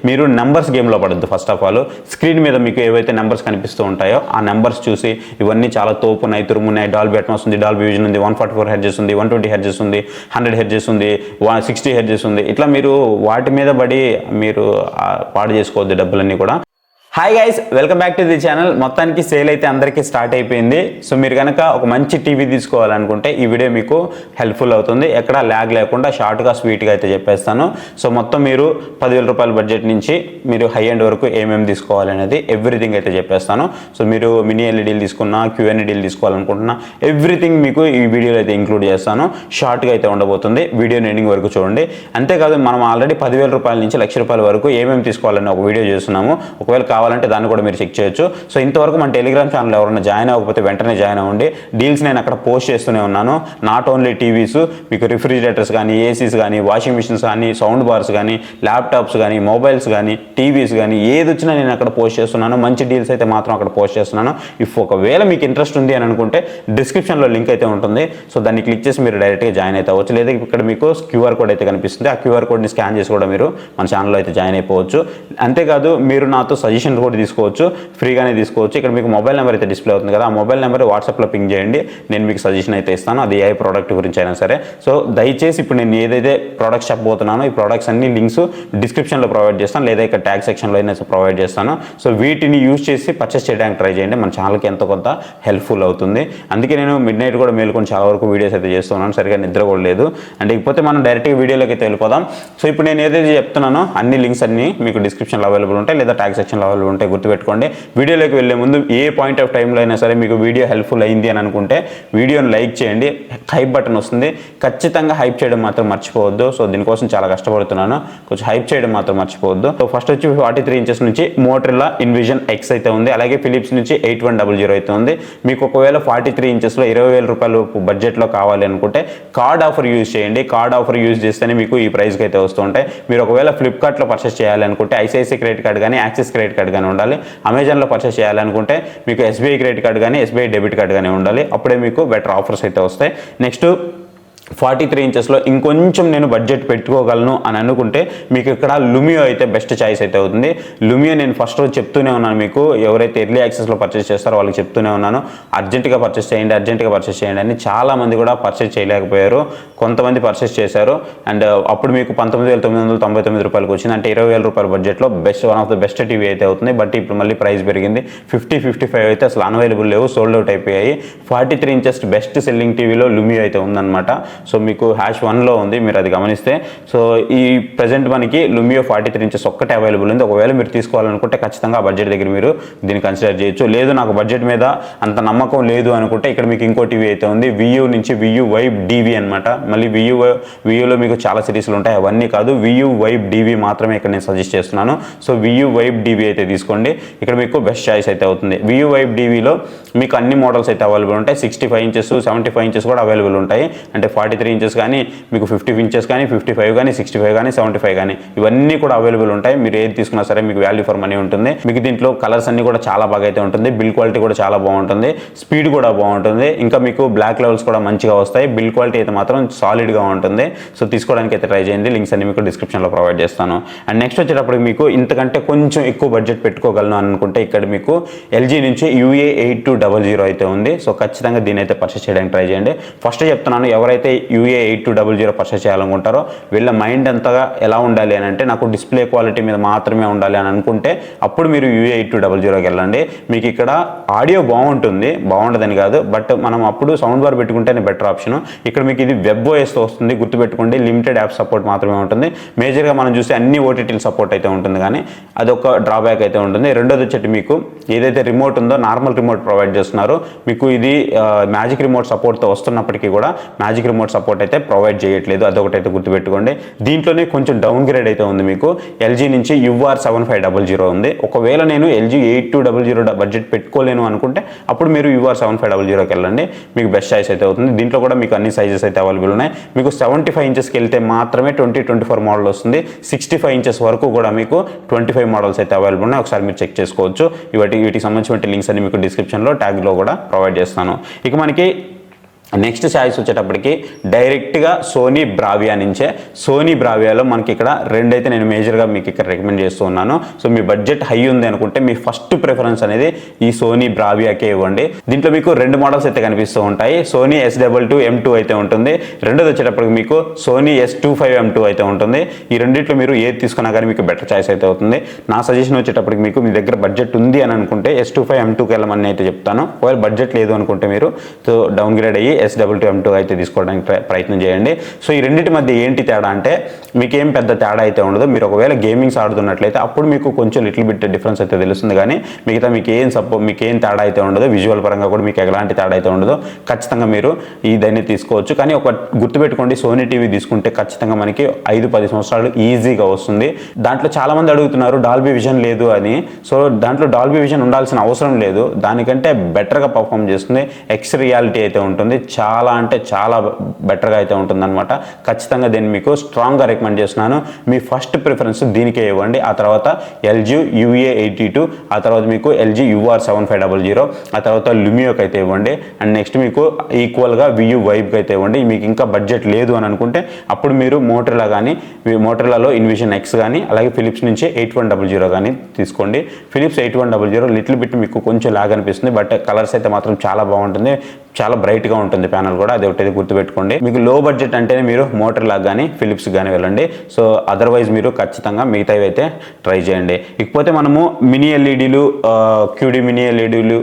మీరు నెంబర్స్ గేమ్లో పడద్దు. ఫస్ట్ ఆఫ్ ఆల్ స్క్రీన్ మీద మీకు ఏవైతే నెంబర్స్ కనిపిస్తూ ఉంటాయో ఆ నెంబర్స్ చూసి ఇవన్నీ చాలా తోపున్నాయి, తురుమున్నాయి, డాల్బీ అట్మాస్ ఉంది, డాల్బీ విజన్ ఉంది, 144 హెర్ట్జ్ ఉంది, 120 హెర్ట్జ్ ఉంది, 100 హెర్ట్జ్ ఉంది, 60 హెర్ట్జ్ ఉంది. ఇట్లా మీరు వాటి మీద పడి మీరు పాడు చేసుకోవద్దు డబ్బులన్నీ కూడా. Hi guys, welcome back to the channel. మొత్తానికి సేల్ అయితే అందరికీ స్టార్ట్ అయిపోయింది. సో మీరు కనుక ఒక మంచి టీవీ తీసుకోవాలనుకుంటే ఈ వీడియో మీకు హెల్ప్ఫుల్ అవుతుంది. ఎక్కడ ల్యాగ్ లేకుండా షార్ట్గా స్వీట్గా అయితే చెప్పేస్తాను. సో మొత్తం మీరు 10,000 రూపాయల బడ్జెట్ నుంచి మీరు హై ఎండ్ వరకు ఏమేమి తీసుకోవాలనేది ఎవ్రీథింగ్ అయితే చెప్పేస్తాను. సో మీరు మినీ ఎల్ఈడీలు తీసుకున్నా, క్యూఎన్ఈడీలు తీసుకోవాలనుకుంటున్నా ఎవ్రీథింగ్ మీకు ఈ వీడియోలో అయితే ఇంక్లూడ్ చేస్తాను. షార్ట్గా అయితే ఉండబోతుంది. వీడియోని ఎండింగ్ వరకు చూడండి. అంతేకాదు మనం ఆల్రెడీ 10,000 రూపాయల నుంచి 1,00,000 రూపాయల వరకు ఏమేమి తీసుకోవాలని ఒక వీడియో చేస్తున్నాము. ఒకవేళ కావాలంటే దాన్ని కూడా మీరు చెక్ చేయొచ్చు. సో ఇంతవరకు మన టెలిగ్రామ్ ఛానల్ ఎవరైనా జాయిన్ అవ్వకపోతే వెంటనే జాయిన్ అవ్వండి. డీల్స్ నేను అక్కడ పోస్ట్ చేస్తూనే ఉన్నాను. నాట్ ఓన్లీ టీవీస్, మీకు రిఫ్రిజిరేటర్స్ కానీ, ఏసీస్ కానీ, వాషింగ్ మిషన్స్ కానీ, సౌండ్ బార్స్ కానీ, ల్యాప్టాప్స్ కానీ, మొబైల్స్ కానీ, టీవీస్ కానీ ఏది వచ్చినా నేను అక్కడ పోస్ట్ చేస్తున్నాను. మంచి డీల్స్ అయితే మాత్రం అక్కడ పోస్ట్ చేస్తున్నాను. ఇఫ్ ఒకవేళ మీకు ఇంట్రెస్ట్ ఉంది అని అనుకుంటే డిస్క్రిప్షన్లో లింక్ అయితే ఉంటుంది. సో దాన్ని క్లిక్ చేసి మీరు డైరెక్ట్గా జాయిన్ అయితే అవ్వచ్చు. లేదా ఇక్కడ మీకు క్యూఆర్ కోడ్ అయితే కనిపిస్తుంది. ఆ క్యూఆర్ కోడ్ని స్కాన్ చేసి కూడా మీరు మన ఛానల్లో అయితే జాయిన్ అయిపోవచ్చు. అంతేకాదు మీరు నాతో సజెషన్ కూడా తీసుకోవచ్చు, ఫ్రీగానే తీసుకోవచ్చు. ఇక్కడ మీకు మొబైల్ నెంబర్ అయితే డిస్ప్లే అవుతుంది కదా, ఆ మొబైల్ నెంబర్ వాట్సాప్లో పింగ్ చేయండి. నేను మీకు సజెషన్ అయితే ఇస్తాను, అది ఏ ప్రోడక్ట్ గురించి అయినా సరే. సో దయచేసి ఇప్పుడు నేను ఏదైతే ప్రోడక్ట్స్ చెప్పబోతున్నానో ఈ ప్రోడక్ట్స్ అన్ని లింక్స్ డిస్క్రిప్షన్లో ప్రొవైడ్ చేస్తాను, లేదా ఇక్కడ ట్యాగ్ సెక్షన్లో అయినా ప్రొవైడ్ చేస్తాను. సో వీటిని యూజ్ చేసి పర్చేస్ చేయడానికి ట్రై చేయండి. మన ఛానల్కి ఎంతో కొంత హెల్ప్ఫుల్ అవుతుంది. అందుకే నేను మిడ్ నైట్ కూడా మేలుకొని చాలా వరకు వీడియోస్ అయితే చేస్తున్నాను. సరిగా నిద్ర కూడా లేదు. అంటే ఇకపోతే మనం డైరెక్ట్గా వీడియోలోకి అయితే వెళ్ళిపోదాం. సో ఇప్పుడు నేను ఏదైతే చెప్తున్నానో అన్ని లింక్స్ అన్ని మీకు డిస్క్రిప్షన్లో అవైలబుల్ ఉంటాయి, లేదా ట్యాగ్ సెక్షన్లో అవైలబుల్ ఉంటాయి. గుర్తుపెట్టుకోండి. వీడియోలోకి వెళ్ళే ముందు ఏ పాయింట్ ఆఫ్ టైంలో అయినా సరే మీకు వీడియో హెల్ప్ఫుల్ అయింది అని అనుకుంటే వీడియోని లైక్ చేయండి. హైప్ బటన్ వస్తుంది, ఖచ్చితంగా హైప్ చేయడం మాత్రం మర్చిపోవద్దు. సో దీనికోసం చాలా కష్టపడుతున్నాను, కొంచెం హైప్ చేయడం మాత్రం మర్చిపోవద్దు. సో ఫస్ట్ వచ్చి 43 ఇంచెస్ నుంచి మోటరోలా ఇన్విజన్ ఎక్స్ అయితే ఉంది. అలాగే ఫిలిప్స్ నుంచి 8100 అయితే ఉంది. మీకు ఒకవేళ 43 ఇంచెస్లో 20,000 రూపాయలు బడ్జెట్లో కావాలి అనుకుంటే కార్డ్ ఆఫర్ యూజ్ చేయండి. కార్డ్ ఆఫర్ యూజ్ చేస్తేనే మీకు ఈ ప్రైస్కి అయితే వస్తూ ఉంటాయి. మీరు ఒకవేళ ఫ్లిప్కార్ట్లో పర్చేస్ చేయాలి అనుకుంటే ఐసిఐసిఐ క్రెడిట్ కార్డ్ కానీ, యాక్సిస్ క్రెడిట్ కార్డ్ కానీ ఉండాలి. అమెజాన్లో పర్చేస్ చేయాలనుకుంటే మీకు ఎస్బీఐ క్రెడిట్ కార్డ్ కానీ, ఎస్బీఐ డెబిట్ కార్డ్ కానీ ఉండాలి. అప్పుడే మీకు బెటర్ ఆఫర్స్ అయితే వస్తాయి. నెక్స్ట్ 43 ఇంచెస్లో ఇంకొంచెం నేను బడ్జెట్ పెట్టుకోగలను అని అనుకుంటే మీకు ఇక్కడ లుమియో అయితే బెస్ట్ చాయిస్ అయితే అవుతుంది. లుమియో నేను ఫస్ట్ రోజు చెప్తూనే ఉన్నాను, మీకు ఎవరైతే ఎర్లీ యాక్సెస్లో పర్చేస్ చేస్తారో వాళ్ళకి చెప్తూనే ఉన్నాను, అర్జెంటుగా పర్చేస్ చేయండి, అర్జెంటుగా పర్చేస్ చేయండి అని. చాలామంది కూడా పర్చేస్ చేయలేకపోయారు, కొంతమంది పర్చేస్ చేశారు. అండ్ అప్పుడు మీకు 19,999 రూపాయలకు వచ్చింది. అంటే 20,000 రూపాయల బడ్జెట్లో one of the best TV అయితే అవుతుంది. బట్ ఇప్పుడు మళ్ళీ ప్రైస్ పెరిగింది. 50-55 అయితే అసలు అన్వైలబుల్ లేవు, సోల్డ్ అవుట్ అయిపోయాయి. 43 ఇంచెస్ బెస్ట్ సెల్లింగ్ టీవీలో లుమియో అయితే ఉందన్నమాట. సో మీకు #1లో ఉంది, మీరు అది గమనిస్తే. సో ఈ ప్రజెంట్ మనకి లుమియో 43 ఇంచెస్ ఒక్కటే అవైలబుల్ ఉంది. ఒకవేళ మీరు తీసుకోవాలనుకుంటే ఖచ్చితంగా ఆ బడ్జెట్ దగ్గర మీరు దీన్ని కన్సిడర్ చేయొచ్చు. లేదు నాకు బడ్జెట్ మీద అంత నమ్మకం లేదు అనుకుంటే ఇక్కడ మీకు ఇంకో టీవీ అయితే ఉంది, వియూ నుంచి వియూ వైబ్ డివి అనమాట. మళ్ళీ వియూలో మీకు చాలా సిరీస్లు ఉంటాయి, అవన్నీ కాదు, వియూ వైబ్ డివి మాత్రమే ఇక్కడ నేను సజెస్ట్ చేస్తున్నాను. సో వియూ వైబ్ డివి అయితే తీసుకోండి, ఇక్కడ మీకు బెస్ట్ చాయిస్ అయితే అవుతుంది. వియూ వైబ్ డివిలో మీకు అన్ని మోడల్స్ అయితే అవైలబుల్ ఉంటాయి. 65 ఇంచెస్, 75 ఇంచెస్ కూడా అవైలబుల్ ఉంటాయి. అంటే 43 ఇంచెస్ కానీ, మీకు 50 ఇంచెస్ కానీ, 55 కానీ, 65 కానీ, 75 కానీ ఇవన్నీ కూడా అవైలబుల్ ఉంటాయి. మీరు ఏది తీసుకున్నా సరే మీకు వాల్యూ ఫర్ మనీ ఉంటుంది. మీకు దీంట్లో కలర్స్ అన్ని కూడా చాలా బాగా అయితే ఉంటుంది. బిల్ క్వాలిటీ కూడా చాలా బాగుంటుంది, స్పీడ్ కూడా బాగుంటుంది. ఇంకా మీకు బ్లాక్ లెవెల్స్ కూడా మంచిగా వస్తాయి. బిల్ క్వాలిటీ అయితే మాత్రం సాలిడ్గా ఉంటుంది. సో తీసుకోవడానికి అయితే ట్రై చేయండి. లింక్స్ అన్ని మీకు డిస్క్రిప్షన్లో ప్రొవైడ్ చేస్తాను. అండ్ నెక్స్ట్ వచ్చేటప్పుడు మీకు ఇంతకంటే కొంచెం ఎక్కువ బడ్జెట్ పెట్టుకోగలను అనుకుంటే ఇక్కడ మీకు ఎల్జీ నుంచి UA8200 అయితే ఉంది. సో ఖచ్చితంగా దీని అయితే పర్చేస్ చేయడానికి ట్రై చేయండి. ఫస్ట్ చెప్తున్నాను, ఎవరైతే UA8200 పర్చేస్ చేయాలనుకుంటారో వీళ్ళ మైండ్ అంతగా ఎలా ఉండాలి అని అంటే నాకు డిస్ప్లే క్వాలిటీ మీద మాత్రమే ఉండాలి అని అనుకుంటే అప్పుడు మీరు UA8200కి వెళ్ళండి. మీకు ఇక్కడ ఆడియో బాగుంటుందని కాదు, బట్ మనం అప్పుడు సౌండ్ బార్ పెట్టుకుంటేనే బెటర్ ఆప్షన్. ఇక్కడ మీకు ఇది వెబ్ ఓఎస్తో వస్తుంది, గుర్తుపెట్టుకోండి. లిమిటెడ్ యాప్ సపోర్ట్ మాత్రమే ఉంటుంది. మేజర్గా మనం చూస్తే అన్ని ఓటీటీల సపోర్ట్ అయితే ఉంటుంది, కానీ అదొక డ్రాబ్యాక్ అయితే ఉంటుంది. రెండోది వచ్చేటి మీకు ఏదైతే రిమోట్ ఉందో నార్మల్ రిమోట్ ప్రొవైడ్ చేస్తున్నారో మీకు ఇది మ్యాజిక్ రిమోట్ సపోర్ట్తో వస్తున్నప్పటికీ కూడా మ్యాజిక్ రిమోట్ సపోర్ట్ అయితే ప్రొవైడ్ చేయట్లేదు, అదొకటైతే గుర్తుపెట్టుకోండి. దీంట్లోనే కొంచెం డౌన్ గ్రేడ్ అయితే ఉంది. మీకు ఎల్జీ నుంచి UR7500 ఉంది. ఒకవేళ నేను ఎల్జీ 8200 బడ్జెట్ పెట్టుకోలేను అనుకుంటే అప్పుడు మీరు UR7500కి వెళ్ళండి, మీకు బెస్ట్ చాయిస్ అయితే అవుతుంది. దీంట్లో కూడా మీకు అన్ని సైజెస్ అయితే అవైలబుల్ ఉన్నాయి. మీకు 75 ఇంచెస్కి వెళ్తే మాత్రమే 2024 మోడల్ వస్తుంది. 65 ఇంచెస్ వరకు కూడా మీకు 25 మోడల్స్ అయితే అవైలబుల్ ఉన్నాయి. ఒకసారి మీరు చెక్ చేసుకోవచ్చు. వీటికి సంబంధించిన లింక్స్ అన్ని మీకు డిస్క్రిప్షన్లో ట్యాగ్లో కూడా ప్రొవైడ్ చేస్తాను. ఇక మనకి నెక్స్ట్ ఛాయిస్ వచ్చేటప్పటికి డైరెక్ట్గా సోనీ బ్రావియా నుంచే. సోనీ బ్రావియాలో మనకి ఇక్కడ రెండైతే నేను మేజర్గా మీకు ఇక్కడ రికమెండ్ చేస్తూ ఉన్నాను. సో మీ బడ్జెట్ హై ఉంది అనుకుంటే మీ ఫస్ట్ ప్రిఫరెన్స్ అనేది ఈ సోనీ బ్రావియాకే ఇవ్వండి. దీంట్లో మీకు రెండు మోడల్స్ అయితే కనిపిస్తూ ఉంటాయి. సోనీ S22 M2 అయితే ఉంటుంది. రెండోది వచ్చేటప్పటికి మీకు సోనీ S25 M2 అయితే ఉంటుంది. ఈ రెండిట్లో మీరు ఏది తీసుకున్నా కానీ మీకు బెటర్ చాయిస్ అయితే అవుతుంది. నా సజెషన్ వచ్చేటప్పటికి మీకు మీ దగ్గర బడ్జెట్ ఉంది అని అనుకుంటే S25 M2కి వెళ్ళమని అయితే చెప్తాను. ఒకవేళ బడ్జెట్ లేదు అనుకుంటే మీరు సో డౌన్గ్రేడ్ అయ్యి S22 M2 అయితే తీసుకోవడానికి ప్రయత్నం చేయండి. సో ఈ రెండింటి మధ్య ఏంటి తేడా అంటే మీకేం పెద్ద తేడా అయితే ఉండదు. మీరు ఒకవేళ గేమింగ్స్ ఆడుతున్నట్లయితే అప్పుడు మీకు కొంచెం లిటిల్ బిట్ డిఫరెన్స్ అయితే తెలుస్తుంది, కానీ మిగతా మీకేం తేడా అయితే ఉండదు. విజువల్ పరంగా కూడా మీకు ఎలాంటి తేడా అయితే ఉండదు. ఖచ్చితంగా మీరు దాన్ని తీసుకోవచ్చు. కానీ ఒక గుర్తుపెట్టుకోండి, సోనీ టీవీ తీసుకుంటే ఖచ్చితంగా మనకి 5-10 సంవత్సరాలు ఈజీగా వస్తుంది. దాంట్లో చాలామంది అడుగుతున్నారు డాల్బీ విజన్ లేదు అని. సో దాంట్లో డాల్బీ విజన్ ఉండాల్సిన అవసరం లేదు. దానికంటే బెటర్గా పర్ఫామ్ చేస్తుంది. ఎక్స్ రియాలిటీ అయితే ఉంటుంది. చాలా అంటే చాలా బెటర్గా అయితే ఉంటుందన్నమాట. ఖచ్చితంగా దీన్ని మీకు స్ట్రాంగ్గా రికమెండ్ చేస్తున్నాను. మీ ఫస్ట్ ప్రిఫరెన్స్ దీనికే ఇవ్వండి. ఆ తర్వాత LG UA82, ఆ తర్వాత మీకు LG UR7500, ఆ తర్వాత లుమియోకి అయితే ఇవ్వండి. అండ్ నెక్స్ట్ మీకు ఈక్వల్గా VU వైబ్కి అయితే ఇవ్వండి. మీకు ఇంకా బడ్జెట్ లేదు అని అనుకుంటే అప్పుడు మీరు మోటరోలాలో ఇన్విజన్ X కానీ అలాగే ఫిలిప్స్ నుంచి 8100 కానీ తీసుకోండి. ఫిలిప్స్ 8100 లిటిల్ బిట్ మీకు కొంచెం లాగ్ అనిపిస్తుంది, బట్ కలర్స్ అయితే మాత్రం చాలా బాగుంటుంది. చాలా బ్రైట్గా ఉంటుంది ప్యానల్ కూడా, అది ఒకటి గుర్తుపెట్టుకోండి. మీకు లో బడ్జెట్ అంటేనే మీరు మోటరోలా కానీ ఫిలిప్స్ కానీ వెళ్ళండి. సో అదర్వైజ్ మీరు ఖచ్చితంగా మిగతావి అయితే ట్రై చేయండి. ఇకపోతే మనము మినీ ఎల్ఈడీలు, QD మినీ ఎల్ఈడీలు,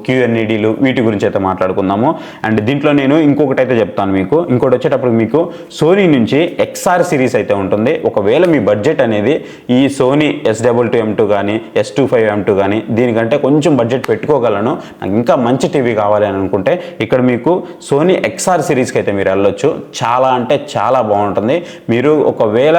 QNEDలు వీటి గురించి అయితే మాట్లాడుకుందాము. అండ్ దీంట్లో నేను ఇంకొకటి అయితే చెప్తాను మీకు. ఇంకోటి వచ్చేటప్పుడు మీకు సోనీ నుంచి XR సిరీస్ అయితే ఉంటుంది. ఒకవేళ మీ బడ్జెట్ అనేది ఈ సోనీ S22 M2 కానీ S25 M2 కానీ దీనికంటే కొంచెం బడ్జెట్ పెట్టుకోగలను, నాకు ఇంకా మంచి టీవీ కావాలి అని అనుకుంటే ఇక్కడ మీకు సోనీ XR సిరీస్కి అయితే మీరు వెళ్ళొచ్చు. చాలా అంటే చాలా బాగుంటుంది. మీరు ఒకవేళ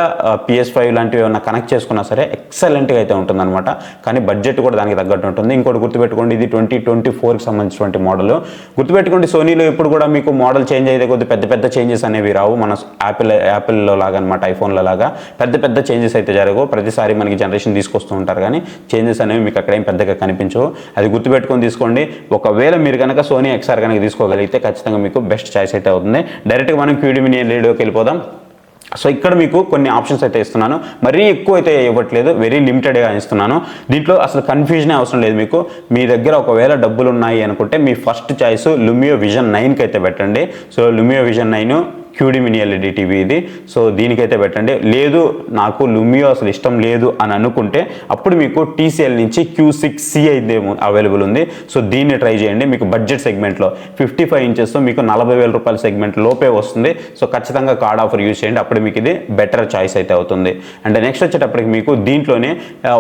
PS5 లాంటివి ఏమైనా కనెక్ట్ చేసుకున్నా సరే ఎక్సలెంట్గా అయితే ఉంటుంది అనమాట. కానీ బడ్జెట్ కూడా దానికి తగ్గట్టు ఉంటుంది. ఇంకోటి గుర్తుపెట్టుకోండి, ఇది 2024కి సంబంధించినటువంటి మోడల్. గుర్తుపెట్టుకోండి, సోనీలో ఇప్పుడు కూడా మీకు మోడల్ చేంజ్ అయితే కొద్ది పెద్ద చేంజెస్ అనేవి రావు. మన యాపిల్లో లాగా అనమాట, ఐఫోన్లో లాగా పెద్ద చేంజెస్ అయితే జరగవు. ప్రతిసారి మనకి జనరేషన్ తీసుకొస్తూ ఉంటారు, కానీ చేంజెస్ అనేవి మీకు అక్కడేం పెద్దగా కనిపించవు. అది గుర్తుపెట్టుకొని తీసుకోండి. ఒకవేళ మీరు కనుక సోనీ XR కనుక తీసుకోగలిగితే ఖచ్చితంగా మీకు బెస్ట్ చాయిస్ అయితే అవుతుంది. డైరెక్ట్గా మనం QD మినీ ఎల్ఈడీలోకి వెళ్ళిపోదాం. సో ఇక్కడ మీకు కొన్ని ఆప్షన్స్ అయితే ఇస్తున్నాను. మరీ ఎక్కువ అయితే ఇవ్వట్లేదు, వెరీ లిమిటెడ్గా ఇస్తున్నాను. దీంట్లో అసలు కన్ఫ్యూజనే అవసరం లేదు. మీకు మీ దగ్గర ఒకవేళ డబ్బులు ఉన్నాయి అనుకుంటే మీ ఫస్ట్ చాయిస్ లుమియో విజన్ 9కి అయితే పెట్టండి. So Lumio Vision 9 QD mini LED TV ఇది. సో దీనికైతే పెట్టండి. లేదు నాకు లుమియో అసలు ఇష్టం లేదు అని అనుకుంటే అప్పుడు మీకు TCL నుంచి Q6C అయితే అవైలబుల్ ఉంది. సో దీన్ని ట్రై చేయండి. మీకు బడ్జెట్ సెగ్మెంట్లో 55 ఇంచెస్ మీకు 40,000 రూపాయల సెగ్మెంట్ లోపే వస్తుంది. సో ఖచ్చితంగా కార్డ్ ఆఫర్ యూజ్ చేయండి, అప్పుడు మీకు ఇది బెటర్ చాయిస్ అయితే అవుతుంది. అండ్ నెక్స్ట్ వచ్చేటప్పటికి మీకు దీంట్లోనే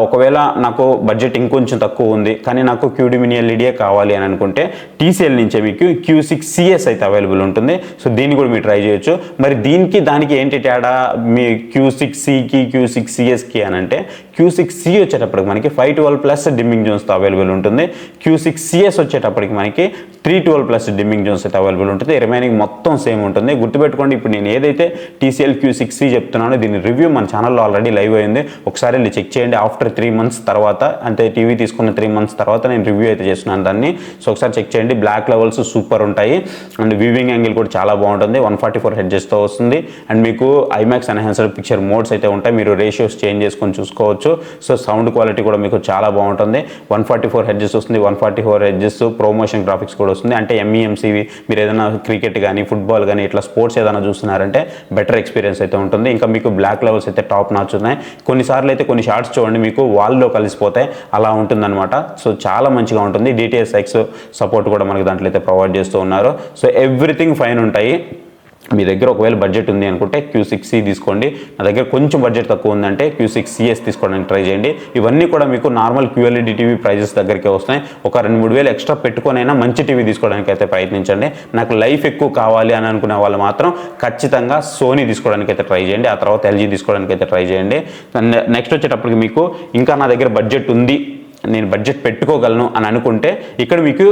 ఒకవేళ నాకు బడ్జెట్ ఇంకొంచెం తక్కువ ఉంది కానీ నాకు QD మినీ ఎల్ఈడియే కావాలి అని అనుకుంటే TCL నుంచే మీకు Q6CS అయితే అవైలబుల్ ఉంటుంది. సో దీన్ని కూడా మీరు ట్రై చేయొచ్చు. మరి దీనికి దానికి ఏంటి తేడా, మీ Q6Cకి Q6CSకి అని అంటే Q6C వచ్చేటప్పటికి మనకి 512+ డిమ్మింగ్ జోన్స్తో అవైలబుల్ ఉంటుంది. Q6CS వచ్చేటప్పటికి మనకి 312+ డిమ్మింగ్ జోన్స్ అయితే అవైలబుల్ ఉంటుంది. రిమైనింగ్ మొత్తం సేమ్ ఉంటుంది. గుర్తుపెట్టుకోండి, ఇప్పుడు నేను ఏదైతే TCL Q6C చెప్తున్నానో దీని రివ్యూ మన ఛానల్లో ఆల్రెడీ లైవ్ అయింది. ఒకసారి వెళ్ళి చెక్ చేయండి. ఆఫ్టర్ 3 మంత్స్ తర్వాత, అంటే టీవీ తీసుకున్న 3 మంత్స్ తర్వాత నేను రివ్యూ అయితే చేస్తున్నాను దాన్ని. సో ఒకసారి చెక్ చేయండి. బ్లాక్ లెవెల్స్ సూపర్ ఉంటాయి అండ్ వ్యూవింగ్ యాంగిల్ కూడా చాలా బాగుంటుంది. 144 హెడ్జెస్తో వస్తుంది. అండ్ మీకు IMAX ఎన్హాన్స్డ్ పిక్చర్ మోడ్స్ అయితే ఉంటాయి. మీరు రేషియోస్ చేంజ్ చేసుకొని చూసుకోవచ్చు. సో సౌండ్ క్వాలిటీ కూడా మీకు చాలా బాగుంటుంది. 144 హెడ్జెస్ వస్తుంది. 144 హెడ్జెస్ ప్రోమోషన్ గ్రాఫిక్స్ కూడా వస్తుంది. అంటే MEMCవి మీరు ఏదైనా క్రికెట్ కానీ ఫుట్బాల్ కానీ ఇట్లా స్పోర్ట్స్ ఏదైనా చూస్తున్నారంటే బెటర్ ఎక్స్పీరియన్స్ అయితే ఉంటుంది. ఇంకా మీకు బ్లాక్ లెవెల్స్ అయితే టాప్ నాచ్ ఉన్నాయి. కొన్నిసార్లు అయితే కొన్ని షార్ట్స్ చూడండి మీకు వాల్లో కలిసిపోతాయి, అలా ఉంటుందన్నమాట. సో చాలా మంచిగా ఉంటుంది. DTS:X సపోర్ట్ కూడా మనకి దాంట్లో అయితే ప్రొవైడ్ చేస్తూ ఉన్నారు. సో ఎవ్రీథింగ్ ఫైన్ ఉంటాయి. మీ దగ్గర ఒకవేళ బడ్జెట్ ఉంది అనుకుంటే Q6C తీసుకోండి. నా దగ్గర కొంచెం బడ్జెట్ తక్కువ ఉందంటే Q6CS తీసుకోవడానికి ట్రై చేయండి. ఇవన్నీ కూడా మీకు నార్మల్ QLED టీవీ ప్రైజెస్ దగ్గరికి వస్తాయి. ఒక 2-3 వేలు ఎక్స్ట్రా పెట్టుకొనైనా మంచి టీవీ తీసుకోవడానికి అయితే ప్రయత్నించండి. నాకు లైఫ్ ఎక్కువ కావాలి అని అనుకునే వాళ్ళు మాత్రం ఖచ్చితంగా సోనీ తీసుకోవడానికి అయితే ట్రై చేయండి. ఆ తర్వాత LG తీసుకోవడానికి అయితే ట్రై చేయండి. నెక్స్ట్ వచ్చేటప్పటికి మీకు ఇంకా నా దగ్గర బడ్జెట్ ఉంది నేను బడ్జెట్ పెట్టుకోగలను అని అనుకుంటే ఇక్కడ మీకు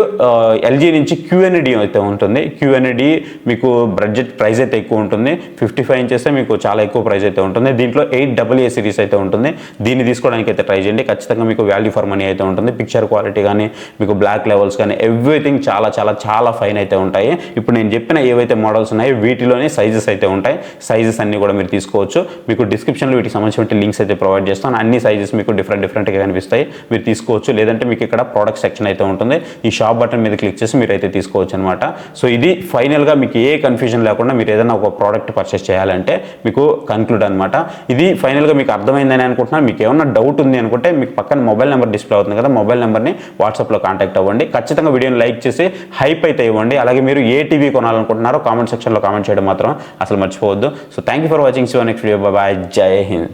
ఎల్జీ నుంచి క్యూఎన్డి అయితే ఉంటుంది. క్యూఎన్డి మీకు బడ్జెట్ ప్రైస్ అయితే ఎక్కువ ఉంటుంది. 55 ఇంచెస్ మీకు చాలా ఎక్కువ ప్రైస్ అయితే ఉంటుంది. దీంట్లో 8AA సిరీస్ అయితే ఉంటుంది. దీన్ని తీసుకోవడానికి అయితే ట్రై చేయండి. ఖచ్చితంగా మీకు వాల్యూ ఫర్ మనీ అయితే ఉంటుంది. పిక్చర్ క్వాలిటీ కానీ మీకు బ్లాక్ లెవెల్స్ కానీ ఎవ్రీథింగ్ చాలా చాలా చాలా ఫైన్ అయితే ఉంటాయి. ఇప్పుడు నేను చెప్పిన ఏవైతే మోడల్స్ ఉన్నాయో వీటిలోనే సైజెస్ అయితే ఉంటాయి. సైజెస్ అన్ని కూడా మీరు తీసుకోవచ్చు. మీకు డిస్క్రిప్షన్లో వీటికి సంబంధించిన లింక్స్ అయితే ప్రొవైడ్ చేస్తాను. అన్ని సైజెస్ మీకు డిఫరెంట్గా కనిపిస్తాయి, మీరు తీసుకోవచ్చు. లేదంటే మీకు ఇక్కడ ప్రోడక్ట్ సెక్షన్ అయితే ఉంటుంది. ఈ షాప్ బటన్ మీద క్లిక్ చేసి మీరు అయితే తీసుకోవచ్చు అనమాట. సో ఇది ఫైనల్గా మీకు ఏ కన్ఫ్యూజన్ లేకుండా మీరు ఏదైనా ఒక ప్రోడక్ట్ పర్చేస్ చేయాలంటే మీకు కన్క్లూడ్ అనమాట. ఇది ఫైనల్గా మీకు అర్థమైందని అనుకుంటున్నాను. మీకు ఏమన్నా డౌట్ ఉంది అనుకుంటే మీకు పక్కన మొబైల్ నెంబర్ డిస్ప్లే అవుతుంది కదా, మొబైల్ నెంబర్ని వాట్సాప్లో కాంటాక్ట్ అవ్వండి. ఖచ్చితంగా వీడియోని లైక్ చేసి హైప్ అయితే ఇవ్వండి. అలాగే మీరు ఏ టీవీ కొనాలనుకుంటున్నారో కామెంట్ సెక్షన్లో కామెంట్ చేయడం మాత్రం అసలు మర్చిపోవద్దు. So thank you for watching. Next video. Bye. జై హింద్.